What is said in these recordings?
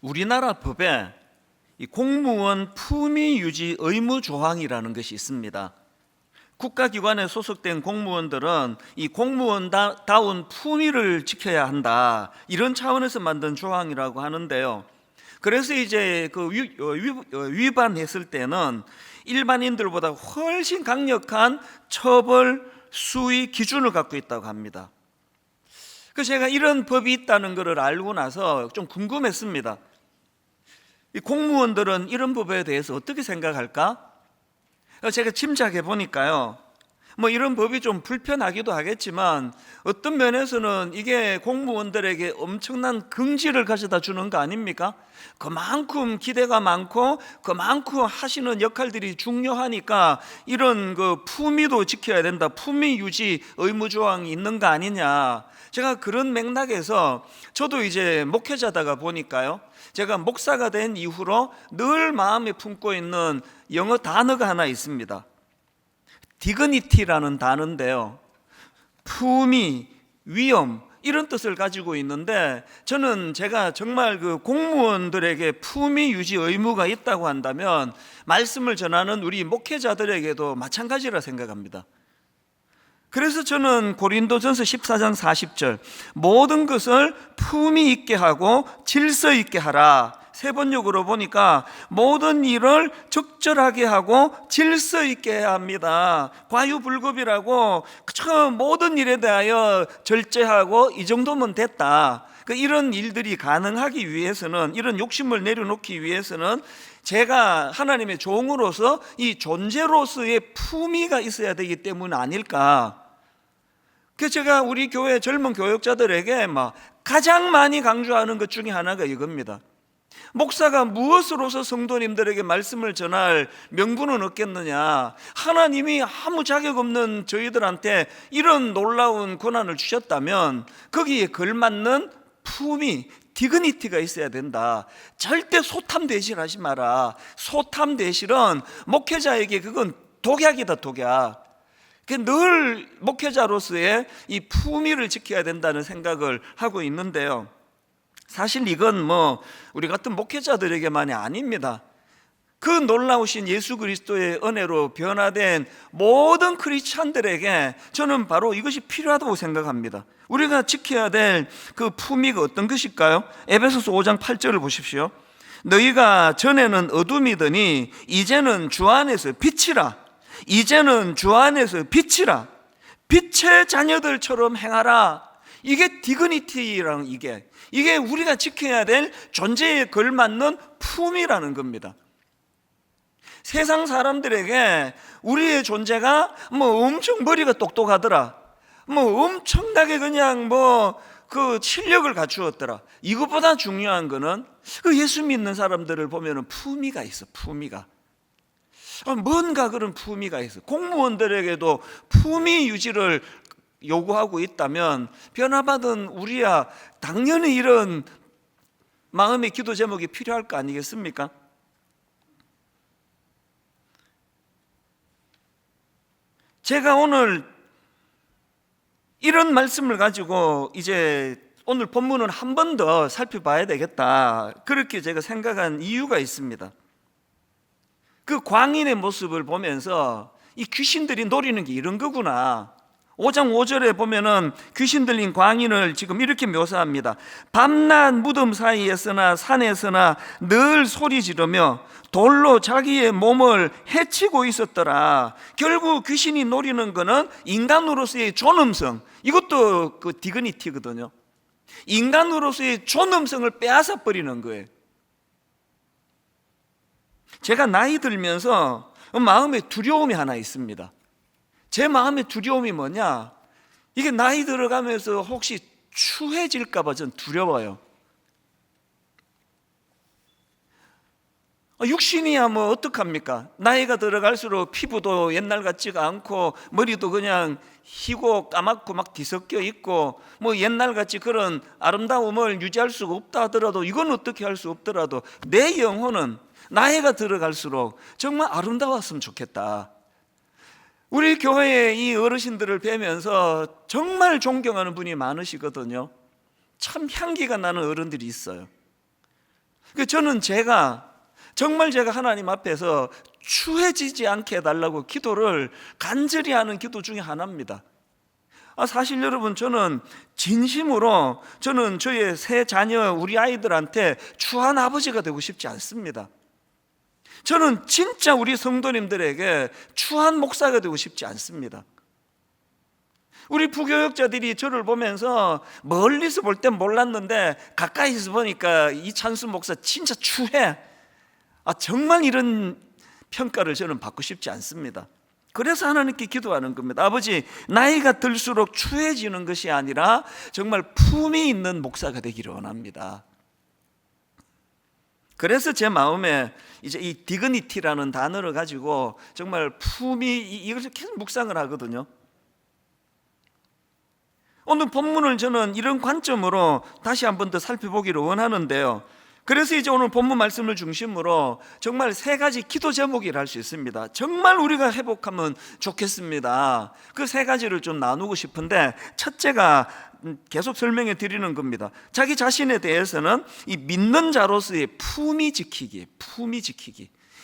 우리나라 법에 이 공무원 품위 유지 의무 조항이라는 것이 있습니다. 국가기관에 소속된 공무원들은 이 공무원다운 품위를 지켜야 한다, 이런 차원에서 만든 조항이라고 하는데요. 그래서 이제 위반했을 때는 일반인들보다 훨씬 강력한 처벌 수위 기준을 갖고 있다고 합니다. 그래서 제가 이런 법이 있다는 것을 알고 나서 좀 궁금했습니다. 이 공무원들은 이런 법에 대해서 어떻게 생각할까? 제가 짐작해 보니까요, 이런 법이 좀 불편하기도 하겠지만 어떤 면에서는 이게 공무원들에게 엄청난 긍지를 가져다 주는 거 아닙니까? 그만큼 기대가 많고 그만큼 하시는 역할들이 중요하니까 이런 품위도 지켜야 된다, 품위 유지 의무 조항이 있는 거 아니냐. 제가 그런 맥락에서 저도 이제 목회자다가 보니까요, 제가 목사가 된 이후로 늘 마음에 품고 있는 영어 단어가 하나 있습니다. dignity라는 단어인데요, 품위, 위엄, 이런 뜻을 가지고 있는데, 저는 제가 정말 공무원들에게 품위 유지 의무가 있다고 한다면 말씀을 전하는 우리 목회자들에게도 마찬가지라 생각합니다. 그래서 저는 고린도전서 14장 40절 모든 것을 품위 있게 하고 질서 있게 하라, 세 번역으로 보니까 모든 일을 적절하게 하고 질서 있게 해야 합니다. 과유불급이라고 모든 일에 대하여 절제하고 이 정도면 됐다. 이런 일들이 가능하기 위해서는, 이런 욕심을 내려놓기 위해서는 제가 하나님의 종으로서 이 존재로서의 품위가 있어야 되기 때문 아닐까. 그래서 제가 우리 교회 젊은 교역자들에게 가장 많이 강조하는 것 중에 하나가 이겁니다. 목사가 무엇으로서 성도님들에게 말씀을 전할 명분은 없겠느냐. 하나님이 아무 자격 없는 저희들한테 이런 놀라운 권한을 주셨다면 거기에 걸맞는 품위, 디그니티가 있어야 된다. 절대 소탐대실하지 마라. 소탐대실은 목회자에게 그건 독약이다, 독약. 늘 목회자로서의 이 품위를 지켜야 된다는 생각을 하고 있는데요, 사실 이건 우리 같은 목회자들에게만이 아닙니다. 그 놀라우신 예수 그리스도의 은혜로 변화된 모든 크리스찬들에게 저는 바로 이것이 필요하다고 생각합니다. 우리가 지켜야 될 그 품위가 어떤 것일까요? 에베소서 5장 8절을 보십시오. 너희가 전에는 어둠이더니 이제는 주 안에서 빛이라. 이제는 주 안에서 빛이라. 빛의 자녀들처럼 행하라. 이게 디그니티라는, 이게 우리가 지켜야 될 존재에 걸맞는 품이라는 겁니다. 세상 사람들에게 우리의 존재가 엄청 머리가 똑똑하더라, 엄청나게 그냥 그 실력을 갖추었더라, 이것보다 중요한 거는 예수 믿는 사람들을 보면 품위가 있어. 품위가 뭔가 그런 품위가 있어. 공무원들에게도 품위 유지를 요구하고 있다면 변화받은 우리야 당연히 이런 마음의 기도 제목이 필요할 거 아니겠습니까? 제가 오늘 이런 말씀을 가지고 이제 오늘 본문을 한 번 더 살펴봐야 되겠다, 그렇게 제가 생각한 이유가 있습니다. 그 광인의 모습을 보면서 이 귀신들이 노리는 게 이런 거구나. 5장 5절에 보면은 귀신 들린 광인을 지금 이렇게 묘사합니다. 밤낮 무덤 사이에서나 산에서나 늘 소리 지르며 돌로 자기의 몸을 해치고 있었더라. 결국 귀신이 노리는 거는 인간으로서의 존엄성, 이것도 그 디그니티거든요. 인간으로서의 존엄성을 빼앗아 버리는 거예요. 제가 나이 들면서 마음에 두려움이 하나 있습니다. 제 마음의 두려움이 뭐냐, 이게 나이 들어가면서 혹시 추해질까 봐 전 두려워요. 육신이야 어떡합니까? 나이가 들어갈수록 피부도 옛날 같지가 않고 머리도 그냥 희고 까맣고 막 뒤섞여 있고 옛날 같이 그런 아름다움을 유지할 수가 없다 하더라도, 이건 어떻게 할 수 없더라도 내 영혼은 나이가 들어갈수록 정말 아름다웠으면 좋겠다. 우리 교회의 이 어르신들을 뵈면서 정말 존경하는 분이 많으시거든요. 참 향기가 나는 어른들이 있어요. 저는 정말 제가 하나님 앞에서 추해지지 않게 해달라고 기도를 간절히 하는 기도 중에 하나입니다. 사실 여러분, 저는 진심으로 저의 세 자녀, 우리 아이들한테 추한 아버지가 되고 싶지 않습니다. 저는 진짜 우리 성도님들에게 추한 목사가 되고 싶지 않습니다. 우리 부교역자들이 저를 보면서 멀리서 볼 땐 몰랐는데 가까이서 보니까 이찬수 목사 진짜 추해. 정말 이런 평가를 저는 받고 싶지 않습니다. 그래서 하나님께 기도하는 겁니다. 아버지, 나이가 들수록 추해지는 것이 아니라 정말 품이 있는 목사가 되기를 원합니다. 그래서 제 마음에 이제 이 디그니티라는 단어를 가지고 정말 품이, 이것을 계속 묵상을 하거든요. 오늘 본문을 저는 이런 관점으로 다시 한 번 더 살펴보기를 원하는데요. 그래서 이제 오늘 본문 말씀을 중심으로 정말 세 가지 기도 제목이라 할 수 있습니다. 정말 우리가 회복하면 좋겠습니다. 그 세 가지를 좀 나누고 싶은데, 첫째가 계속 설명해 드리는 겁니다. 자기 자신에 대해서는 이 믿는 자로서의 품위 지키기.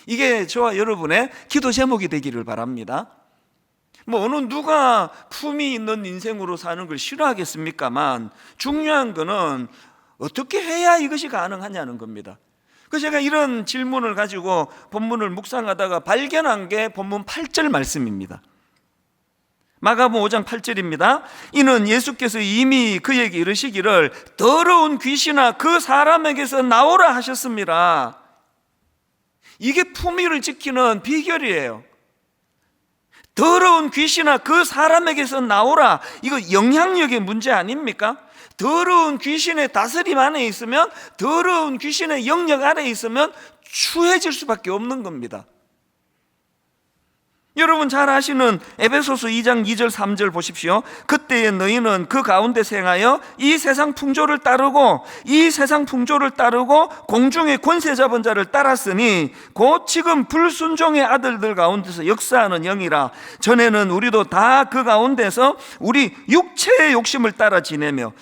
이게 저와 여러분의 기도 제목이 되기를 바랍니다. 어느 누가 품위 있는 인생으로 사는 걸 싫어하겠습니까만, 중요한 거는 어떻게 해야 이것이 가능하냐는 겁니다. 그래서 제가 이런 질문을 가지고 본문을 묵상하다가 발견한 게 본문 8절 말씀입니다. 마가복음 5장 8절입니다. 이는 예수께서 이미 그에게 이르시기를 더러운 귀신아 그 사람에게서 나오라 하셨습니다. 이게 품위를 지키는 비결이에요. 더러운 귀신아 그 사람에게서 나오라. 이거 영향력의 문제 아닙니까? 더러운 귀신의 다스림 안에 있으면, 더러운 귀신의 영역 안에 있으면 추해질 수밖에 없는 겁니다. 여러분 잘 아시는 에베소서 2장 2절 3절 보십시오. 그때에 너희는 그 가운데 생하여 이 세상 풍조를 따르고 공중의 권세 잡은 자를 따랐으니 곧 지금 불순종의 아들들 가운데서 역사하는 영이라. 전에는 우리도 다 그 가운데서 우리 육체의 욕심을 따라 지내며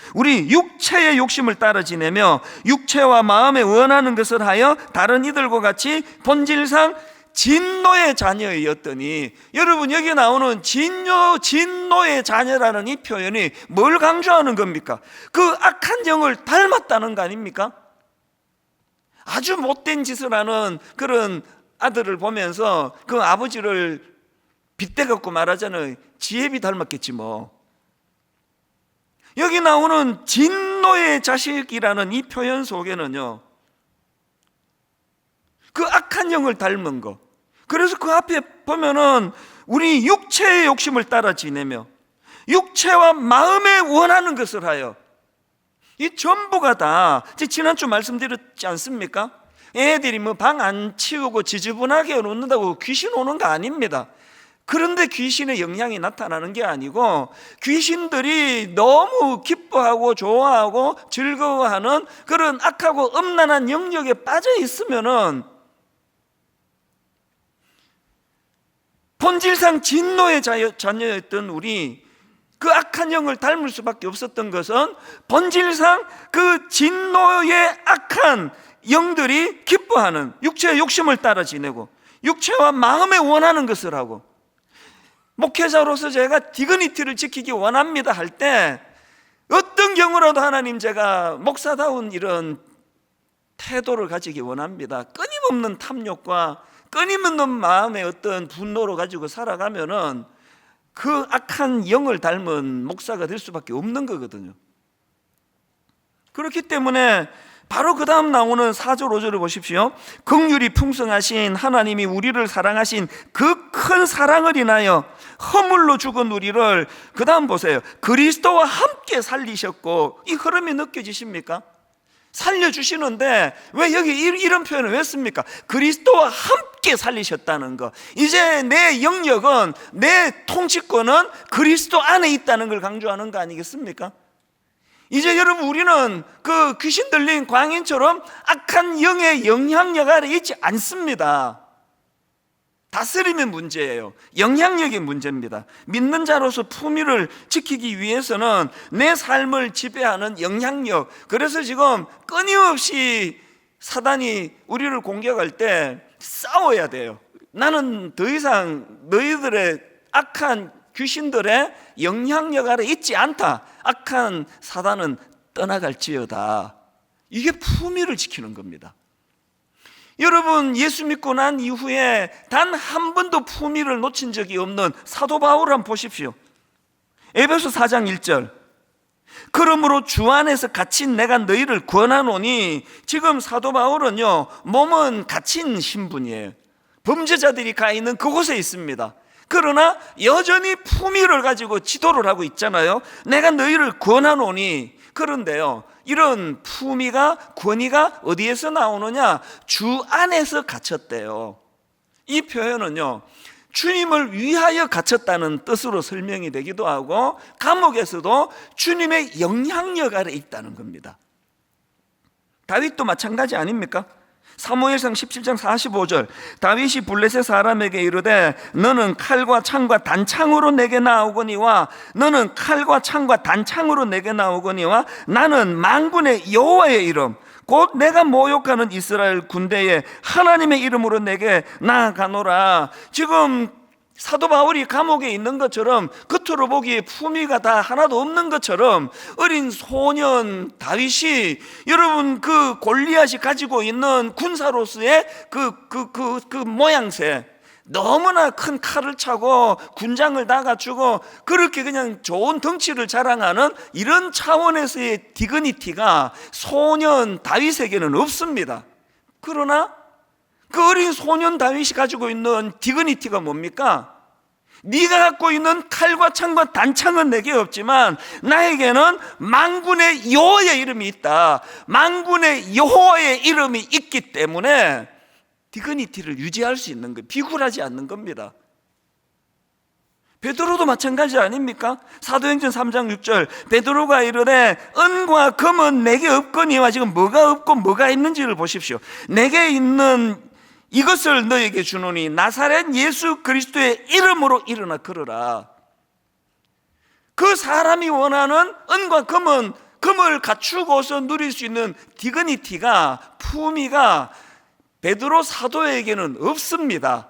육체와 마음에 원하는 것을 하여 다른 이들과 같이 본질상 진노의 자녀였더니, 여러분 여기 나오는 진노의 자녀라는 이 표현이 뭘 강조하는 겁니까? 그 악한 영을 닮았다는 거 아닙니까? 아주 못된 짓을 하는 그런 아들을 보면서 그 아버지를 빗대갖고 말하잖아요. 지혜비 닮았겠지 뭐. 여기 나오는 진노의 자식이라는 이 표현 속에는요, 그 악한 영을 닮은 거. 그래서 그 앞에 보면은 우리 육체의 욕심을 따라 지내며 육체와 마음에 원하는 것을 하여, 이 전부가 다 지난주 말씀드렸지 않습니까? 애들이 방 안 치우고 지저분하게 놓는다고 귀신 오는 거 아닙니다. 그런데 귀신의 영향이 나타나는 게 아니고, 귀신들이 너무 기뻐하고 좋아하고 즐거워하는 그런 악하고 음란한 영역에 빠져 있으면은 본질상 진노의 자녀였던 우리, 그 악한 영을 닮을 수밖에 없었던 것은 본질상 그 진노의 악한 영들이 기뻐하는 육체의 욕심을 따라 지내고 육체와 마음에 원하는 것을 하고, 목회자로서 제가 디그니티를 지키기 원합니다 할 때 어떤 경우라도 하나님, 제가 목사다운 이런 태도를 가지기 원합니다. 끊임없는 탐욕과 끊임없는 마음의 어떤 분노로 가지고 살아가면은 그 악한 영을 닮은 목사가 될 수밖에 없는 거거든요. 그렇기 때문에 바로 그 다음 나오는 4절 5절을 보십시오. 긍휼이 풍성하신 하나님이 우리를 사랑하신 그 큰 사랑을 인하여 허물로 죽은 우리를, 그 다음 보세요, 그리스도와 함께 살리셨고. 이 흐름이 느껴지십니까? 살려주시는데 왜 여기 이런 표현을 왜 씁니까? 그리스도와 함께 살리셨다는 거. 이제 내 영역은, 내 통치권은 그리스도 안에 있다는 걸 강조하는 거 아니겠습니까? 이제 여러분, 우리는 그 귀신 들린 광인처럼 악한 영의 영향력 아래 있지 않습니다. 다스림의 문제예요. 영향력의 문제입니다. 믿는 자로서 품위를 지키기 위해서는 내 삶을 지배하는 영향력, 그래서 지금 끊임없이 사단이 우리를 공격할 때 싸워야 돼요. 나는 더 이상 너희들의 악한 귀신들의 영향력 아래 있지 않다. 악한 사단은 떠나갈지어다. 이게 품위를 지키는 겁니다. 여러분, 예수 믿고 난 이후에 단 한 번도 품위를 놓친 적이 없는 사도 바울을 한번 보십시오. 에베소 4장 1절. 그러므로 주 안에서 갇힌 내가 너희를 권하노니, 지금 사도 바울은요, 몸은 갇힌 신분이에요. 범죄자들이 가 있는 그곳에 있습니다. 그러나 여전히 품위를 가지고 지도를 하고 있잖아요. 내가 너희를 권하노니. 그런데요, 이런 품위가, 권위가 어디에서 나오느냐? 주 안에서 갇혔대요. 이 표현은요, 주님을 위하여 갇혔다는 뜻으로 설명이 되기도 하고, 감옥에서도 주님의 영향력 아래 있다는 겁니다. 다윗도 마찬가지 아닙니까? 사무엘상 17장 45절. 다윗이 블레셋 사람에게 이르되 너는 칼과 창과 단창으로 내게 나오거니와, 너는 칼과 창과 단창으로 내게 나오거니와 나는 만군의 여호와의 이름 곧 내가 모욕하는 이스라엘 군대의 하나님의 이름으로 내게 나아가노라. 지금 사도 바울이 감옥에 있는 것처럼, 겉으로 보기에 품위가 다 하나도 없는 것처럼, 어린 소년 다윗이, 여러분, 그 골리앗이 가지고 있는 군사로서의 그 모양새, 너무나 큰 칼을 차고 군장을 다 갖추고 그렇게 그냥 좋은 덩치를 자랑하는 이런 차원에서의 디그니티가 소년 다윗에게는 없습니다. 그러나 그 어린 소년 다윗이 가지고 있는 디그니티가 뭡니까? 네가 갖고 있는 칼과 창과 단창은 내게 없지만 나에게는 만군의 여호와의 이름이 있다. 만군의 여호와의 이름이 있기 때문에 디그니티를 유지할 수 있는 거예요. 비굴하지 않는 겁니다. 베드로도 마찬가지 아닙니까? 사도행전 3장 6절. 베드로가 이르되 은과 금은 내게 없거니와, 지금 뭐가 없고 뭐가 있는지를 보십시오. 내게 있는 이것을 너에게 주노니 나사렛 예수 그리스도의 이름으로 일어나 걸으라. 그 사람이 원하는 은과 금은, 금을 갖추고서 누릴 수 있는 디그니티가, 품위가 베드로 사도에게는 없습니다.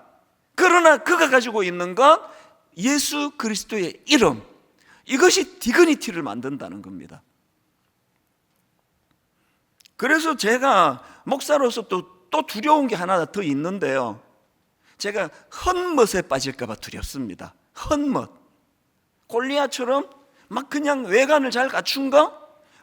그러나 그가 가지고 있는 건 예수 그리스도의 이름, 이것이 디그니티를 만든다는 겁니다. 그래서 제가 목사로서 또 두려운 게 하나 더 있는데요, 제가 헛멋에 빠질까 봐 두렵습니다. 헛멋. 골리앗처럼 막 그냥 외관을 잘 갖춘 거,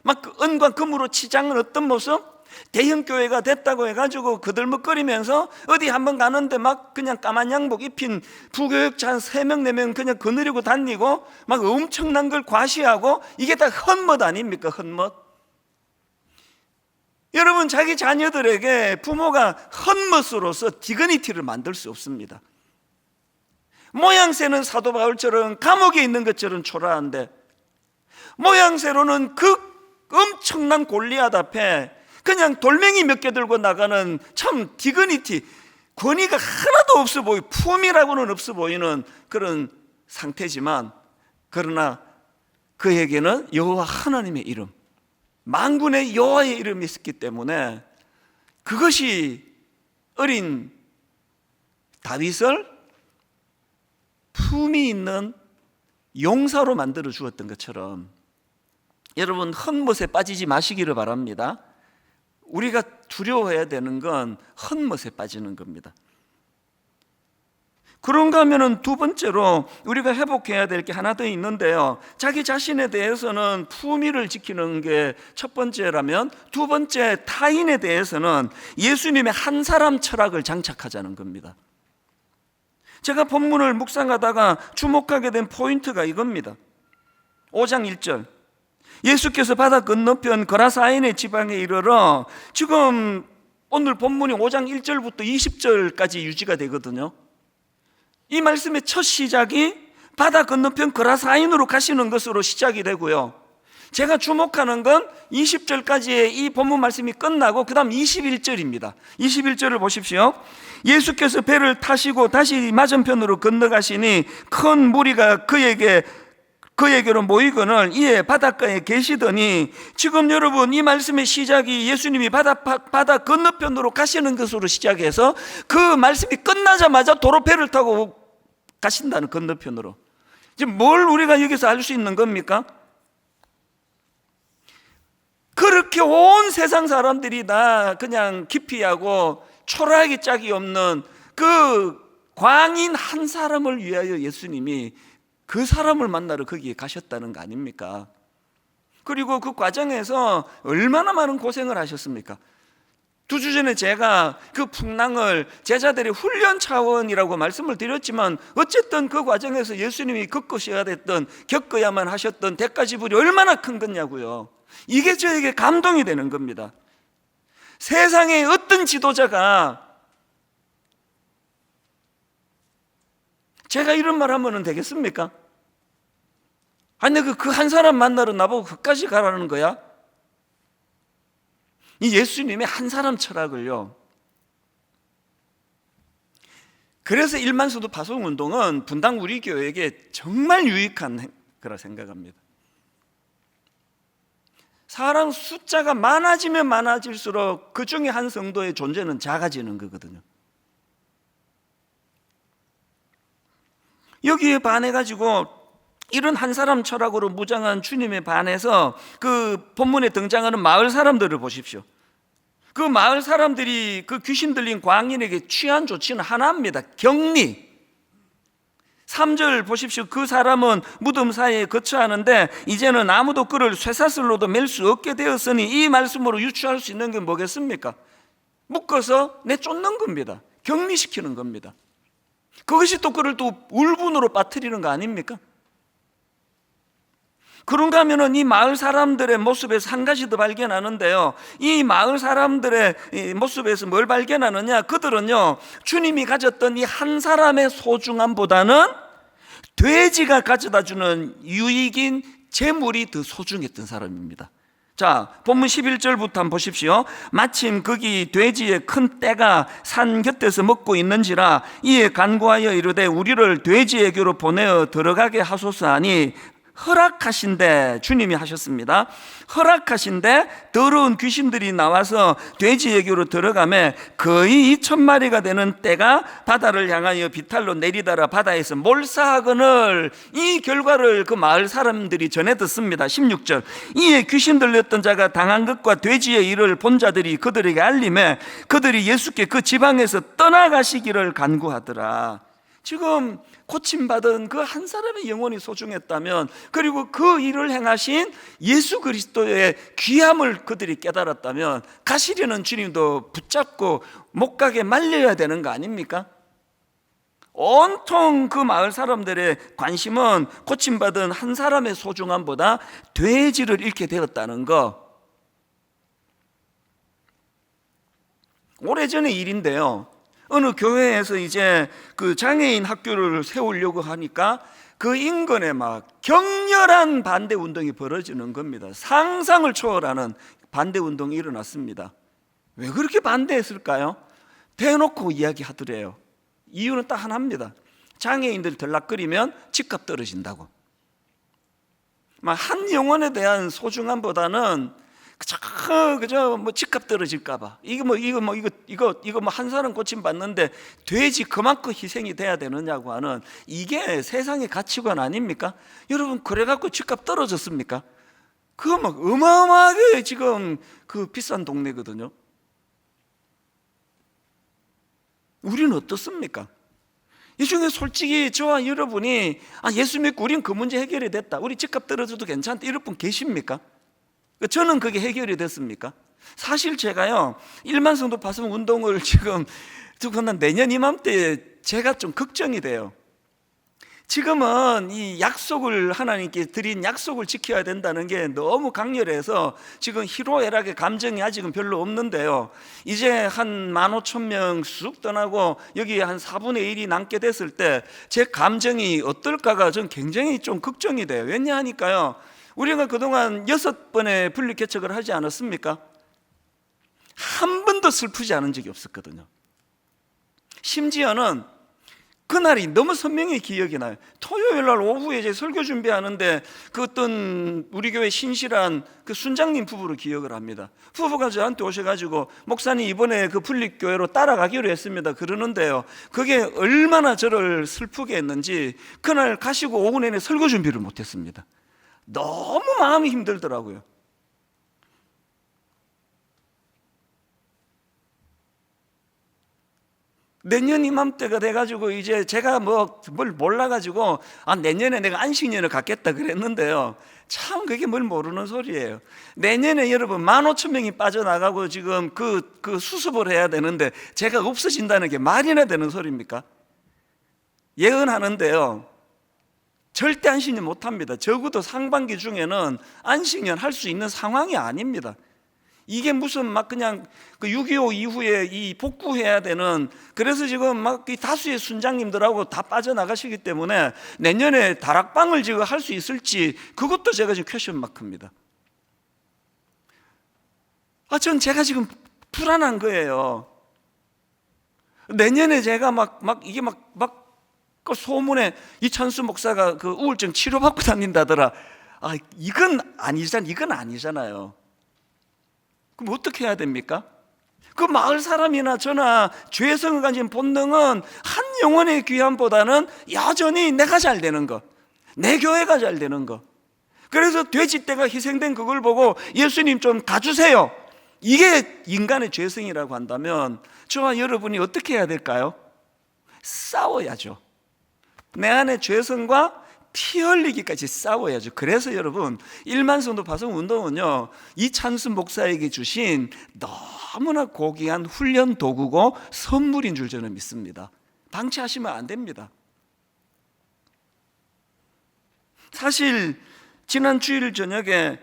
막 은과 금으로 치장은 어떤 모습, 대형교회가 됐다고 해가지고 그들먹거리면서 어디 한번 가는데 막 그냥 까만 양복 입힌 부교육자 한 3명 4명 그냥 거느리고 다니고 막 엄청난 걸 과시하고, 이게 다 헛멋 아닙니까? 헛멋. 여러분, 자기 자녀들에게 부모가 헛멋으로서 디그니티를 만들 수 없습니다. 모양새는 사도 바울처럼 감옥에 있는 것처럼 초라한데, 모양새로는 그 엄청난 골리앗 앞에 그냥 돌멩이 몇 개 들고 나가는 참 디그니티, 권위가 하나도 없어 보이고 품이라고는 없어 보이는 그런 상태지만, 그러나 그에게는 여호와 하나님의 이름, 만군의 여호와의 이름이 있었기 때문에 그것이 어린 다윗을 품이 있는 용사로 만들어 주었던 것처럼, 여러분, 헛멋에 빠지지 마시기를 바랍니다. 우리가 두려워해야 되는 건 헛멋에 빠지는 겁니다. 그런가 하면은 두 번째로 우리가 회복해야 될 게 하나 더 있는데요, 자기 자신에 대해서는 품위를 지키는 게 첫 번째라면, 두 번째 타인에 대해서는 예수님의 한 사람 철학을 장착하자는 겁니다. 제가 본문을 묵상하다가 주목하게 된 포인트가 이겁니다. 5장 1절. 예수께서 바다 건너편 거라사인의 지방에 이르러, 지금 오늘 본문이 5장 1절부터 20절까지 유지가 되거든요. 이 말씀의 첫 시작이 바다 건너편 거라사인으로 가시는 것으로 시작이 되고요, 제가 주목하는 건 20절까지의 이 본문 말씀이 끝나고 그 다음 21절입니다. 21절을 보십시오. 예수께서 배를 타시고 다시 맞은편으로 건너가시니 큰 무리가 그에게 그에게로 모이거늘 이에 바닷가에 계시더니, 지금 여러분 이 말씀의 시작이 예수님이 바다 건너편으로 가시는 것으로 시작해서 그 말씀이 끝나자마자 도로 배를 타고 가신다는, 건너편으로. 지금 뭘 우리가 여기서 알 수 있는 겁니까? 그렇게 온 세상 사람들이 다 그냥 기피하고 초라하기 짝이 없는 그 광인 한 사람을 위하여 예수님이 그 사람을 만나러 거기에 가셨다는 거 아닙니까? 그리고 그 과정에서 얼마나 많은 고생을 하셨습니까? 2주 전에 제가 그 풍랑을 제자들의 훈련 차원이라고 말씀을 드렸지만, 어쨌든 그 과정에서 예수님이 겪으셔야 됐던, 겪어야만 하셨던 대가 지불이 얼마나 큰 거냐고요. 이게 저에게 감동이 되는 겁니다. 세상의 어떤 지도자가 제가 이런 말 하면 되겠습니까? 아니, 그 한 사람 만나러 나보고 그까지 가라는 거야? 이 예수님의 한 사람 철학을요. 그래서 일만수도 파송운동은 분당 우리 교회에게 정말 유익한 거라 생각합니다. 사람 숫자가 많아지면 많아질수록 그 중에 한 성도의 존재는 작아지는 거거든요. 여기에 반해가지고 이런 한 사람 철학으로 무장한 주님에 반해서 그 본문에 등장하는 마을 사람들을 보십시오. 그 마을 사람들이 그 귀신 들린 광인에게 취한 조치는 하나입니다. 격리. 3절 보십시오. 그 사람은 무덤 사이에 거처하는데 이제는 아무도 그를 쇠사슬로도 맬 수 없게 되었으니, 이 말씀으로 유추할 수 있는 게 뭐겠습니까? 묶어서 내쫓는 겁니다. 격리시키는 겁니다. 그것이 또 그를 또 울분으로 빠뜨리는 거 아닙니까? 그런가 하면은 이 마을 사람들의 모습에서 한 가지 더 발견하는데요. 이 마을 사람들의 모습에서 뭘 발견하느냐? 그들은요, 주님이 가졌던 이 한 사람의 소중함보다는 돼지가 가져다 주는 유익인 재물이 더 소중했던 사람입니다. 자, 본문 11절부터 한번 보십시오. 마침 거기 돼지의 큰 떼가 산 곁에서 먹고 있는지라 이에 간구하여 이르되 우리를 돼지에게로 보내어 들어가게 하소서 하니, 허락하신대, 주님이 하셨습니다. 허락하신대 더러운 귀신들이 나와서 돼지에게로 들어가매 거의 2,000마리가 되는 떼가 바다를 향하여 비탈로 내리다라 바다에서 몰사하거늘, 이 결과를 그 마을 사람들이 전해 듣습니다. 16절, 이에 귀신 들렸던 자가 당한 것과 돼지의 일을 본 자들이 그들에게 알림해 그들이 예수께 그 지방에서 떠나가시기를 간구하더라. 지금 고침받은 그 한 사람의 영혼이 소중했다면, 그리고 그 일을 행하신 예수 그리스도의 귀함을 그들이 깨달았다면, 가시려는 주님도 붙잡고 못 가게 말려야 되는 거 아닙니까? 온통 그 마을 사람들의 관심은 고침받은 한 사람의 소중함보다 돼지를 잃게 되었다는 거. 오래전의 일인데요, 어느 교회에서 이제 그 장애인 학교를 세우려고 하니까 그 인근에 막 격렬한 반대 운동이 벌어지는 겁니다. 상상을 초월하는 반대 운동이 일어났습니다. 왜 그렇게 반대했을까요? 대놓고 이야기하더래요. 이유는 딱 하나입니다. 장애인들 들락거리면 집값 떨어진다고. 한 영혼에 대한 소중함보다는 그저 뭐 집값 떨어질까봐, 이거 한 사람 고침 받는데 돼지 그만큼 희생이 돼야 되느냐고 하는, 이게 세상의 가치관 아닙니까? 여러분, 그래갖고 집값 떨어졌습니까? 그거 막 어마어마하게 지금 그 비싼 동네거든요. 우리는 어떻습니까? 이 중에 솔직히 저와 여러분이 예수 믿고 우린 그 문제 해결이 됐다, 우리 집값 떨어져도 괜찮다, 이럴 분 계십니까? 저는 그게 해결이 됐습니까? 사실 제가요, 1만 성도 파송 운동을 지금 내년 이맘때 제가 좀 걱정이 돼요. 지금은 이 약속을, 하나님께 드린 약속을 지켜야 된다는 게 너무 강렬해서 지금 희로애락의 감정이 아직은 별로 없는데요, 이제 한 15,000명 쑥 떠나고 여기 한 4분의 1이 남게 됐을 때 제 감정이 어떨까가 전 굉장히 좀 걱정이 돼요. 왜냐하니까요, 우리가 그동안 6번의 분리개척을 하지 않았습니까? 한 번도 슬프지 않은 적이 없었거든요. 심지어는 그날이 너무 선명히 기억이 나요. 토요일 날 오후에 이제 설교 준비하는데 그 어떤 우리 교회 신실한 그 순장님 부부를 기억을 합니다. 부부가 저한테 오셔가지고 목사님 이번에 그 분립교회로 따라가기로 했습니다 그러는데요, 그게 얼마나 저를 슬프게 했는지 그날 가시고 오후 내내 설교 준비를 못했습니다. 너무 마음이 힘들더라고요. 내년 이맘때가 돼가지고 이제 제가 뭘 몰라가지고 내년에 내가 안식년을 갖겠다 그랬는데요, 참 그게 뭘 모르는 소리예요. 내년에 여러분 15,000명이 빠져나가고 지금 그 수습을 해야 되는데 제가 없어진다는 게 말이나 되는 소리입니까? 예언하는데요, 절대 안식년 못합니다. 적어도 상반기 중에는 안식년 할 수 있는 상황이 아닙니다. 이게 무슨 막 그냥 그 6.25 이후에 이 복구해야 되는, 그래서 지금 막 이 다수의 순장님들하고 다 빠져나가시기 때문에 내년에 다락방을 지금 할 수 있을지 그것도 제가 지금 퀘션 마크입니다. 전 제가 지금 불안한 거예요. 내년에 제가 이게 그 소문에 이찬수 목사가 그 우울증 치료받고 다닌다더라. 이건 아니잖아요. 그럼 어떻게 해야 됩니까? 그 마을 사람이나 저나 죄성을 가진 본능은 한 영혼의 귀함보다는 여전히 내가 잘 되는 거, 내 교회가 잘 되는 거. 그래서 돼지떼가 희생된 그걸 보고 예수님 좀 가주세요, 이게 인간의 죄성이라고 한다면 저와 여러분이 어떻게 해야 될까요? 싸워야죠. 내 안의 죄성과 피 흘리기까지 싸워야죠. 그래서 여러분 1만 성도 파송 운동은요, 이찬수 목사에게 주신 너무나 고귀한 훈련 도구고 선물인 줄 저는 믿습니다. 방치하시면 안 됩니다. 사실 지난 주일 저녁에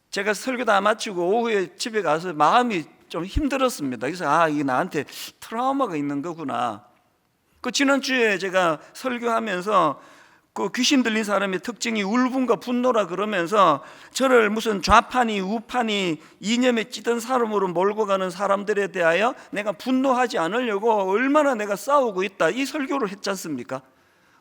제가 설교 다 마치고 오후에 집에 가서 마음이 좀 힘들었습니다. 그래서 이게 나한테 트라우마가 있는 거구나. 그 지난주에 제가 설교하면서 그 귀신 들린 사람의 특징이 울분과 분노라 그러면서 저를 무슨 좌파니 우파니 이념에 찌든 사람으로 몰고 가는 사람들에 대하여 내가 분노하지 않으려고 얼마나 내가 싸우고 있다, 이 설교를 했지 않습니까?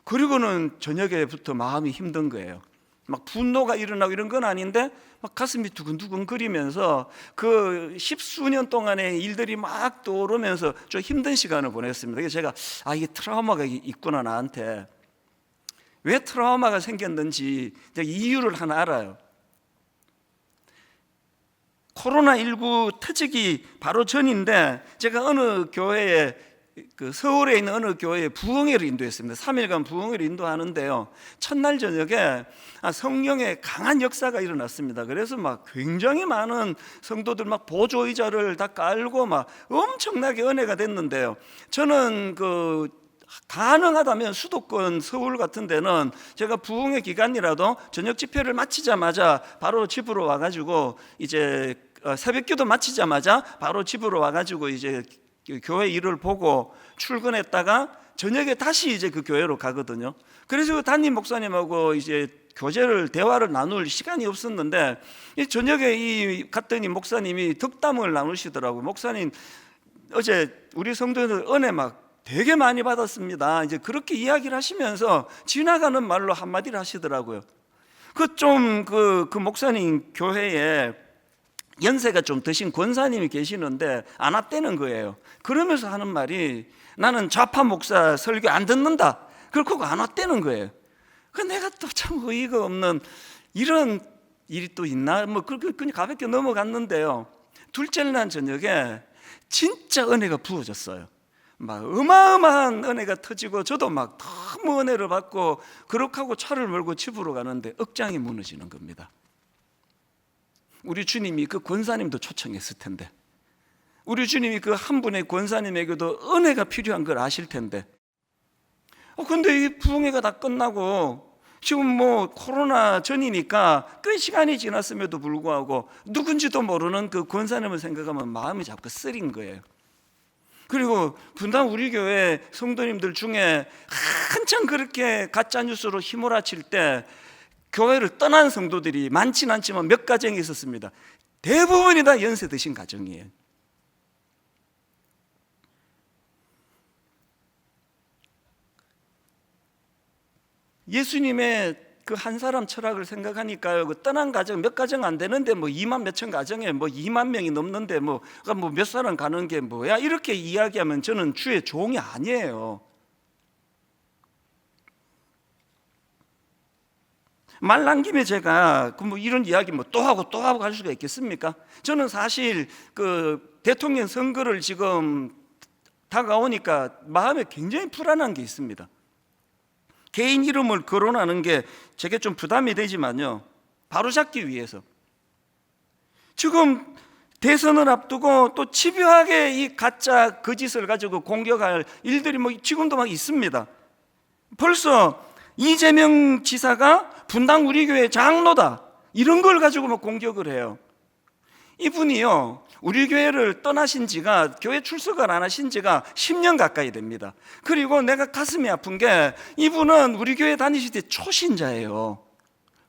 그리고는 저녁에부터 마음이 힘든 거예요. 막 분노가 일어나고 이런 건 아닌데 막 가슴이 두근두근 거리면서 그 십수년 동안의 일들이 막 떠오르면서 좀 힘든 시간을 보냈습니다. 그래서 제가 이게 트라우마가 있구나 나한테. 왜 트라우마가 생겼는지 이유를 하나 알아요. 코로나19 터지기 바로 전인데 제가 어느 교회에, 서울에 있는 어느 교회에 부흥회를 인도했습니다. 3일간 부흥회를 인도하는데요, 첫날 저녁에 성령의 강한 역사가 일어났습니다. 그래서 막 굉장히 많은 성도들 막 보조의자를 다 깔고 막 엄청나게 은혜가 됐는데요, 저는 가능하다면 수도권 서울 같은 데는 제가 부흥회 기간이라도 저녁 집회를 마치자마자 바로 집으로 와가지고 이제 새벽기도 마치자마자 바로 집으로 와가지고 이제 교회 일을 보고 출근했다가 저녁에 다시 이제 그 교회로 가거든요. 그래서 담임 목사님하고 이제 대화를 나눌 시간이 없었는데 저녁에 갔더니 목사님이 덕담을 나누시더라고요. 목사님 어제 우리 성도들 은혜 막 되게 많이 받았습니다, 이제 그렇게 이야기를 하시면서 지나가는 말로 한마디를 하시더라고요. 그 목사님 교회에 연세가 좀 드신 권사님이 계시는데 안 왔다는 거예요. 그러면서 하는 말이 나는 좌파 목사 설교 안 듣는다, 그렇고 안 왔다는 거예요. 내가 또 참 의의가 없는 이런 일이 또 있나? 그렇게 그냥 가볍게 넘어갔는데요, 둘째 날 저녁에 진짜 은혜가 부어졌어요. 막 어마어마한 은혜가 터지고 저도 막 너무 은혜를 받고 그렇게 하고 차를 몰고 집으로 가는데 억장이 무너지는 겁니다. 우리 주님이 그 권사님도 초청했을 텐데, 우리 주님이 그 한 분의 권사님에게도 은혜가 필요한 걸 아실 텐데, 근데 이 부흥회가 다 끝나고 지금 코로나 전이니까 꽤 시간이 지났음에도 불구하고 누군지도 모르는 그 권사님을 생각하면 마음이 자꾸 쓰린 거예요. 그리고 분당 우리 교회 성도님들 중에 한참 그렇게 가짜뉴스로 휘몰아칠 때 교회를 떠난 성도들이 많진 않지만 몇 가정이 있었습니다. 대부분이 다 연세 드신 가정이에요. 예수님의 그 한 사람 철학을 생각하니까요, 그 떠난 가정 몇 가정 안 되는데 뭐 2만 몇천 가정에 뭐 2만 명이 넘는데 뭐 몇 사람 가는 게 뭐야, 이렇게 이야기하면 저는 주의 종이 아니에요. 말 난 김에 제가 뭐 이런 이야기 뭐 또 하고 또 하고 할 수가 있겠습니까? 저는 사실 그 대통령 선거를 지금 다가오니까 마음에 굉장히 불안한 게 있습니다. 개인 이름을 거론하는 게 제게 좀 부담이 되지만요, 바로잡기 위해서 지금 대선을 앞두고 또 집요하게 이 가짜 거짓을 가지고 공격할 일들이 뭐 지금도 막 있습니다. 벌써 이재명 지사가 분당 우리 교회 장로다, 이런 걸 가지고 막 공격을 해요. 이분이요, 우리 교회를 떠나신 지가, 교회 출석을 안 하신 지가 10년 가까이 됩니다. 그리고 내가 가슴이 아픈 게, 이분은 우리 교회 다니실 때 초신자예요.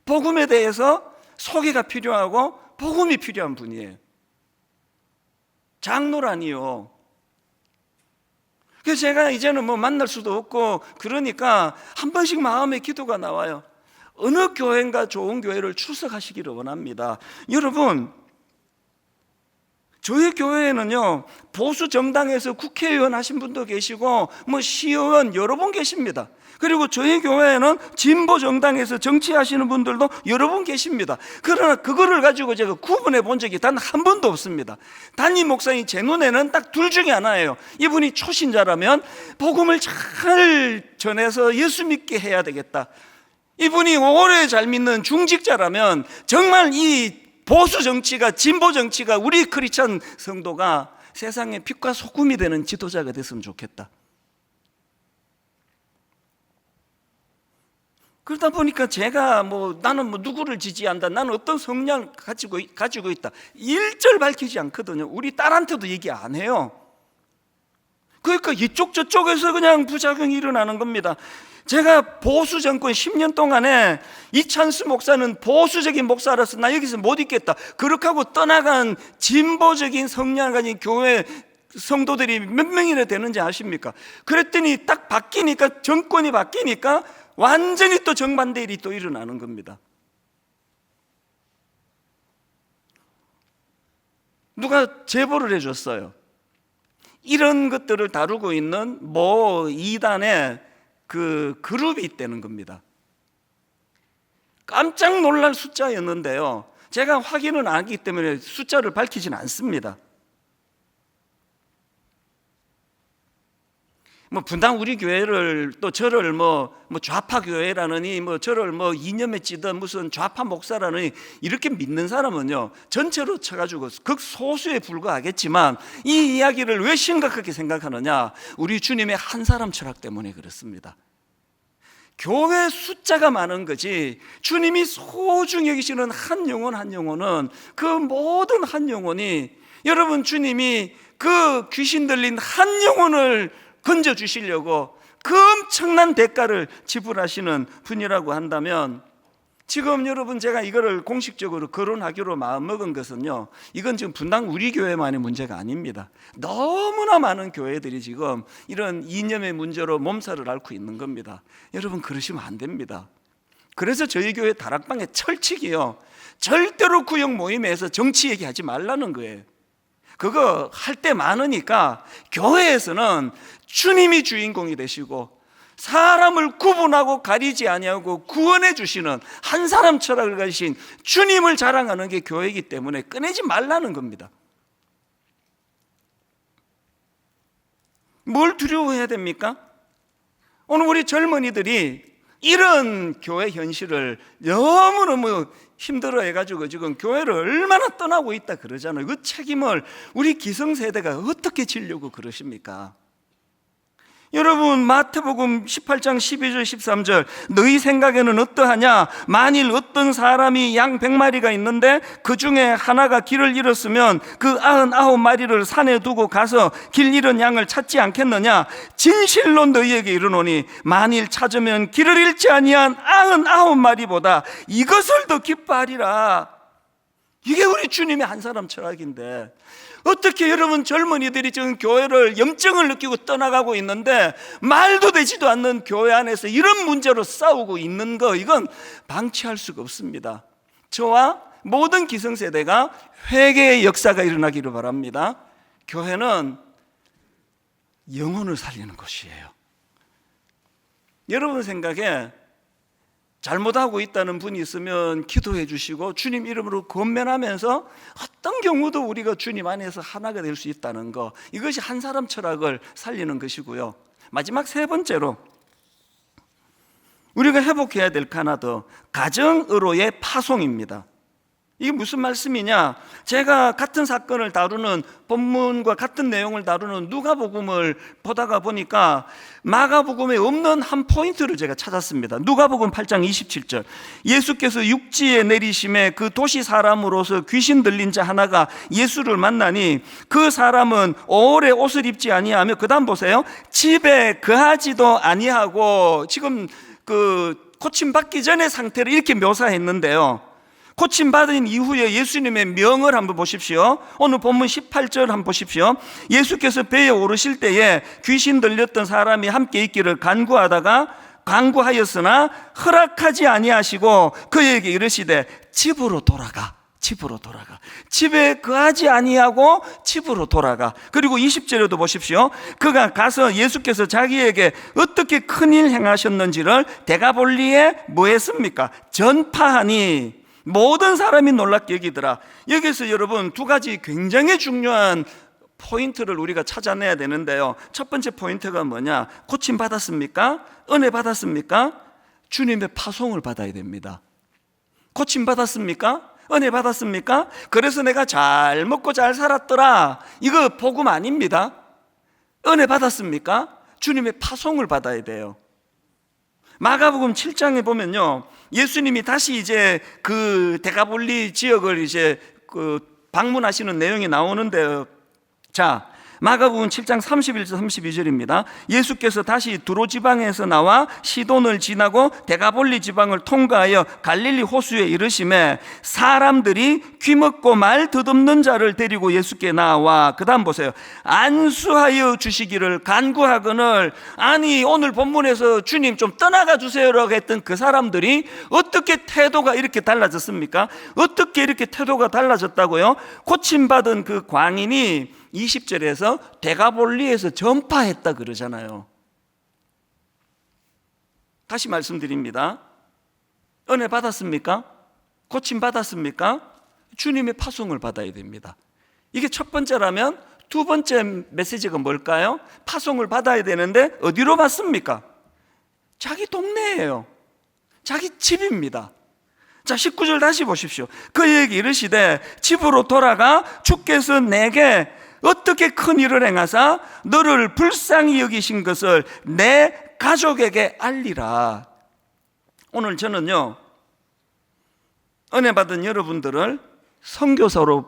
복음에 대해서 소개가 필요하고 복음이 필요한 분이에요. 장로라니요. 그래서 제가 이제는 뭐 만날 수도 없고 그러니까 한 번씩 마음의 기도가 나와요. 어느 교회인가 좋은 교회를 출석하시기를 원합니다. 여러분, 저희 교회에는요, 보수 정당에서 국회의원 하신 분도 계시고 뭐 시의원 여러 분 계십니다. 그리고 저희 교회에는 진보 정당에서 정치하시는 분들도 여러 분 계십니다. 그러나 그거를 가지고 제가 구분해 본 적이 단 한 번도 없습니다. 담임 목사님 제 눈에는 딱 둘 중에 하나예요. 이분이 초신자라면 복음을 잘 전해서 예수 믿게 해야 되겠다. 이분이 오래 잘 믿는 중직자라면 정말 이 보수 정치가, 진보 정치가, 우리 크리스찬 성도가 세상에 빛과 소금이 되는 지도자가 됐으면 좋겠다. 그러다 보니까 제가 나는 누구를 지지한다, 나는 어떤 성향을 가지고 있다, 일절 밝히지 않거든요. 우리 딸한테도 얘기 안 해요. 그러니까 이쪽 저쪽에서 그냥 부작용이 일어나는 겁니다. 제가 보수 정권 10년 동안에 이찬수 목사는 보수적인 목사라서 나 여기서 못 있겠다, 그렇게 하고 떠나간 진보적인 성향을 가진 교회 성도들이 몇 명이나 되는지 아십니까? 그랬더니 딱 바뀌니까, 정권이 바뀌니까 완전히 또 정반대 일이 또 일어나는 겁니다. 누가 제보를 해줬어요. 이런 것들을 다루고 있는 뭐 이단의 그 그룹이 있다는 겁니다. 깜짝 놀랄 숫자였는데요, 제가 확인은 안 하기 때문에 숫자를 밝히지는 않습니다. 분당 우리 교회를 또 저를 좌파 교회라느니 저를 이념에 찌든 무슨 좌파 목사라느니 이렇게 믿는 사람은요, 전체로 쳐가지고 극소수에 불과하겠지만 이 이야기를 왜 심각하게 생각하느냐, 우리 주님의 한 사람 철학 때문에 그렇습니다. 교회 숫자가 많은 거지, 주님이 소중히 여기시는 한 영혼 한 영혼은, 그 모든 한 영혼이, 여러분 주님이 그 귀신 들린 한 영혼을 건져주시려고 그 엄청난 대가를 지불하시는 분이라고 한다면, 지금 여러분 제가 이거를 공식적으로 거론하기로 마음먹은 것은요, 이건 지금 분당 우리 교회만의 문제가 아닙니다. 너무나 많은 교회들이 지금 이런 이념의 문제로 몸살을 앓고 있는 겁니다. 여러분 그러시면 안 됩니다. 그래서 저희 교회 다락방의 철칙이요, 절대로 구역 모임에서 정치 얘기하지 말라는 거예요. 그거 할 때 많으니까 교회에서는 주님이 주인공이 되시고 사람을 구분하고 가리지 아니하고 구원해 주시는 한 사람 철학을 가지신 주님을 자랑하는 게 교회이기 때문에 꺼내지 말라는 겁니다. 뭘 두려워해야 됩니까? 오늘 우리 젊은이들이 이런 교회 현실을 너무너무 힘들어 해가지고 지금 교회를 얼마나 떠나고 있다 그러잖아요. 그 책임을 우리 기성세대가 어떻게 지려고 그러십니까? 여러분 마태복음 18장 12절 13절, 너희 생각에는 어떠하냐? 만일 어떤 사람이 양 100마리가 있는데 그 중에 하나가 길을 잃었으면 그 99마리를 산에 두고 가서 길 잃은 양을 찾지 않겠느냐? 진실로 너희에게 이르노니 만일 찾으면 길을 잃지 아니한 99마리보다 이것을 더 기뻐하리라. 이게 우리 주님의 한 사람 철학인데, 어떻게 여러분 젊은이들이 지금 교회를 염증을 느끼고 떠나가고 있는데 말도 되지도 않는 교회 안에서 이런 문제로 싸우고 있는 거, 이건 방치할 수가 없습니다. 저와 모든 기성세대가 회개의 역사가 일어나기를 바랍니다. 교회는 영혼을 살리는 곳이에요. 여러분 생각에 잘못하고 있다는 분이 있으면 기도해 주시고 주님 이름으로 권면하면서 어떤 경우도 우리가 주님 안에서 하나가 될 수 있다는 거, 이것이 한 사람 철학을 살리는 것이고요. 마지막 세 번째로 우리가 회복해야 될 거 하나 더, 가정으로의 파송입니다. 이게 무슨 말씀이냐? 제가 같은 사건을 다루는 본문과 같은 내용을 다루는 누가복음을 보다가 보니까 마가복음에 없는 한 포인트를 제가 찾았습니다. 누가복음 8장 27절, 예수께서 육지에 내리심에 그 도시 사람으로서 귀신 들린 자 하나가 예수를 만나니 그 사람은 오래 옷을 입지 아니하며, 그 다음 보세요, 집에 거하지도 아니하고, 지금 그 고침받기 전의 상태를 이렇게 묘사했는데요, 고침받은 이후에 예수님의 명을 한번 보십시오. 오늘 본문 18절 한번 보십시오. 예수께서 배에 오르실 때에 귀신 들렸던 사람이 함께 있기를 간구하였으나 허락하지 아니하시고 그에게 이르시되 집으로 돌아가. 집에 거하지 아니하고 집으로 돌아가. 그리고 20절에도 보십시오. 그가 가서 예수께서 자기에게 어떻게 큰일 행하셨는지를 데가볼리에 뭐 했습니까? 전파하니 모든 사람이 놀랍게 여기더라. 여기서 여러분 두 가지 굉장히 중요한 포인트를 우리가 찾아내야 되는데요. 첫 번째 포인트가 뭐냐? 고침 받았습니까? 은혜 받았습니까? 주님의 파송을 받아야 됩니다. 고침 받았습니까? 은혜 받았습니까? 그래서 내가 잘 먹고 잘 살았더라, 이거 복음 아닙니다. 은혜 받았습니까? 주님의 파송을 받아야 돼요. 마가복음 7장에 보면요, 예수님이 다시 이제 그 데가볼리 지역을 이제 그 방문하시는 내용이 나오는데요. 자, 마가복음 7장 31절 32절입니다. 예수께서 다시 두로 지방에서 나와 시돈을 지나고 데가볼리 지방을 통과하여 갈릴리 호수에 이르심에 사람들이 귀먹고 말 더듬는 자를 데리고 예수께 나와, 그 다음 보세요, 안수하여 주시기를 간구하거늘. 아니, 오늘 본문에서 주님 좀 떠나가 주세요라고 했던 그 사람들이 어떻게 태도가 이렇게 달라졌습니까? 어떻게 이렇게 태도가 달라졌다고요? 고침받은 그 광인이 20절에서 데가볼리에서 전파했다 그러잖아요. 다시 말씀드립니다. 은혜 받았습니까? 고침 받았습니까? 주님의 파송을 받아야 됩니다. 이게 첫 번째라면 두 번째 메시지가 뭘까요? 파송을 받아야 되는데 어디로 받습니까? 자기 동네예요. 자기 집입니다. 자, 19절 다시 보십시오. 그에게 이르시되 집으로 돌아가 주께서 내게 어떻게 큰 일을 행하사 너를 불쌍히 여기신 것을 내 가족에게 알리라. 오늘 저는요, 은혜 받은 여러분들을 선교사로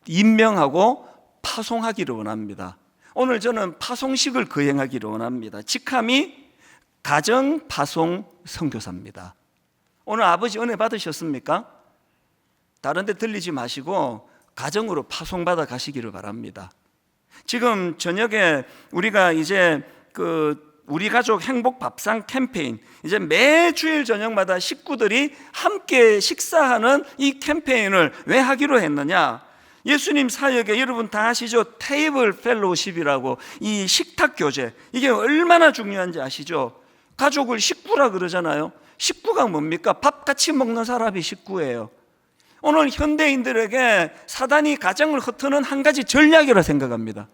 임명하고 파송하기를 원합니다. 오늘 저는 파송식을 거행하기를 원합니다. 직함이 가정 파송 선교사입니다. 오늘 아버지 은혜 받으셨습니까? 다른 데 들리지 마시고 가정으로 파송받아 가시기를 바랍니다. 지금 저녁에 우리가 이제 우리 가족 행복 밥상 캠페인, 이제 매주일 저녁마다 식구들이 함께 식사하는 이 캠페인을 왜 하기로 했느냐? 예수님 사역에 여러분 다 아시죠? 테이블 펠로우십이라고, 이 식탁 교제, 이게 얼마나 중요한지 아시죠? 가족을 식구라 그러잖아요. 식구가 뭡니까? 밥 같이 먹는 사람이 식구예요. 오늘 현대인들에게 사단이 가정을 흩트는 한 가지 전략이라 생각합니다.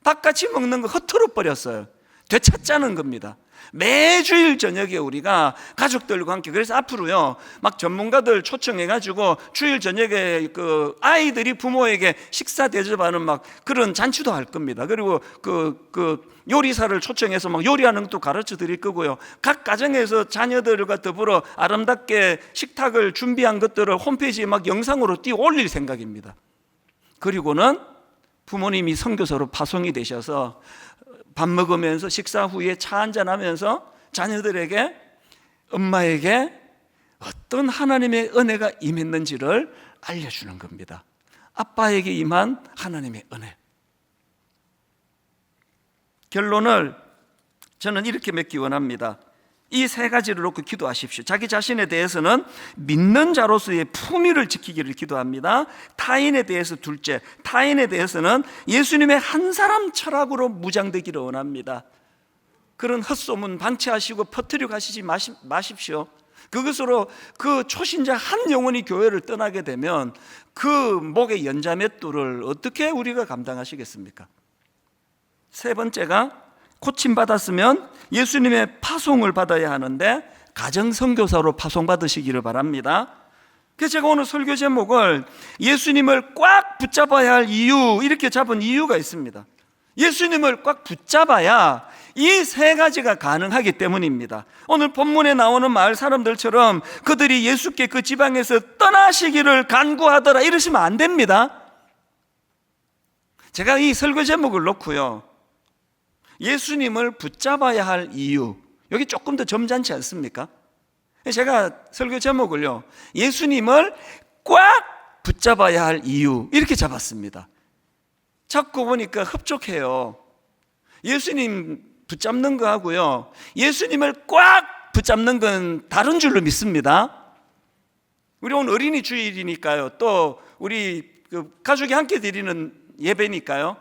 밥 같이 먹는 거 흩트러 버렸어요. 되찾자는 겁니다. 매주일 저녁에 우리가 가족들과 함께, 그래서 앞으로요, 막 전문가들 초청해가지고 주일 저녁에 그 아이들이 부모에게 식사 대접하는 막 그런 잔치도 할 겁니다. 그리고 그 요리사를 초청해서 막 요리하는 것도 가르쳐 드릴 거고요. 각 가정에서 자녀들과 더불어 아름답게 식탁을 준비한 것들을 홈페이지에 막 영상으로 띄워 올릴 생각입니다. 그리고는 부모님이 선교사로 파송이 되셔서 밥 먹으면서 식사 후에 차 한잔하면서 자녀들에게 엄마에게 어떤 하나님의 은혜가 임했는지를 알려주는 겁니다. 아빠에게 임한 하나님의 은혜. 결론을 저는 이렇게 맺기 원합니다. 이 세 가지를 놓고 기도하십시오. 자기 자신에 대해서는 믿는 자로서의 품위를 지키기를 기도합니다. 타인에 대해서 둘째, 타인에 대해서는 예수님의 한 사람 철학으로 무장되기를 원합니다. 그런 헛소문 방치하시고 퍼뜨려 가시지 마십시오. 그것으로 그 초신자 한 영혼이 교회를 떠나게 되면 그 목의 연자맷돌을 어떻게 우리가 감당하시겠습니까? 세 번째가 고침받았으면 예수님의 파송을 받아야 하는데 가정선교사로 파송받으시기를 바랍니다. 그래서 제가 오늘 설교 제목을 예수님을 꽉 붙잡아야 할 이유, 이렇게 잡은 이유가 있습니다. 예수님을 꽉 붙잡아야 이 세 가지가 가능하기 때문입니다. 오늘 본문에 나오는 마을 사람들처럼 그들이 예수께 그 지방에서 떠나시기를 간구하더라 이러시면 안 됩니다. 제가 이 설교 제목을 놓고요, 예수님을 붙잡아야 할 이유, 여기 조금 더 점잖지 않습니까? 제가 설교 제목을요, 예수님을 꽉 붙잡아야 할 이유, 이렇게 잡았습니다. 자꾸 보니까 흡족해요. 예수님 붙잡는 거 하고요, 예수님을 꽉 붙잡는 건 다른 줄로 믿습니다. 우리 오늘 어린이 주일이니까요, 또 우리 가족이 함께 드리는 예배니까요,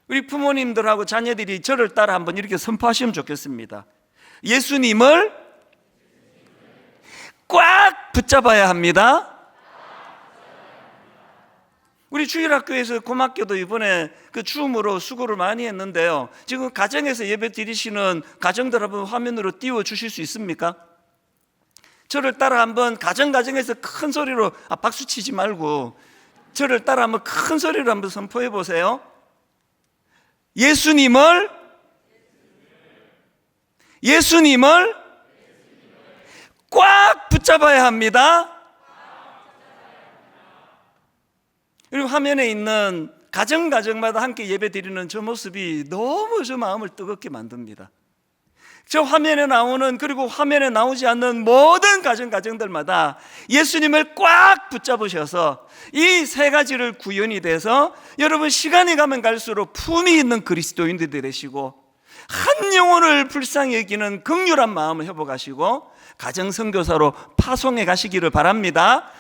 우리 부모님들하고 자녀들이 저를 따라 한번 이렇게 선포하시면 좋겠습니다. 예수님을 꽉 붙잡아야 합니다. 우리 주일학교에서 고맙게도 이번에 그 줌으로 수고를 많이 했는데요, 지금 가정에서 예배 드리시는 가정들 한번 화면으로 띄워 주실 수 있습니까? 저를 따라 한번 가정에서 큰 소리로, 박수 치지 말고 저를 따라 한번 큰 소리로 한번 선포해 보세요. 예수님을 꽉 붙잡아야 합니다. 그리고 화면에 있는 가정마다 함께 예배 드리는 저 모습이 너무 저 마음을 뜨겁게 만듭니다. 저 화면에 나오는, 그리고 화면에 나오지 않는 모든 가정들마다 예수님을 꽉 붙잡으셔서 이 세 가지를 구현이 돼서 여러분 시간이 가면 갈수록 품위 있는 그리스도인들이 되시고 한 영혼을 불쌍히 여기는 긍휼한 마음을 회복하시고 가정선교사로 파송해 가시기를 바랍니다.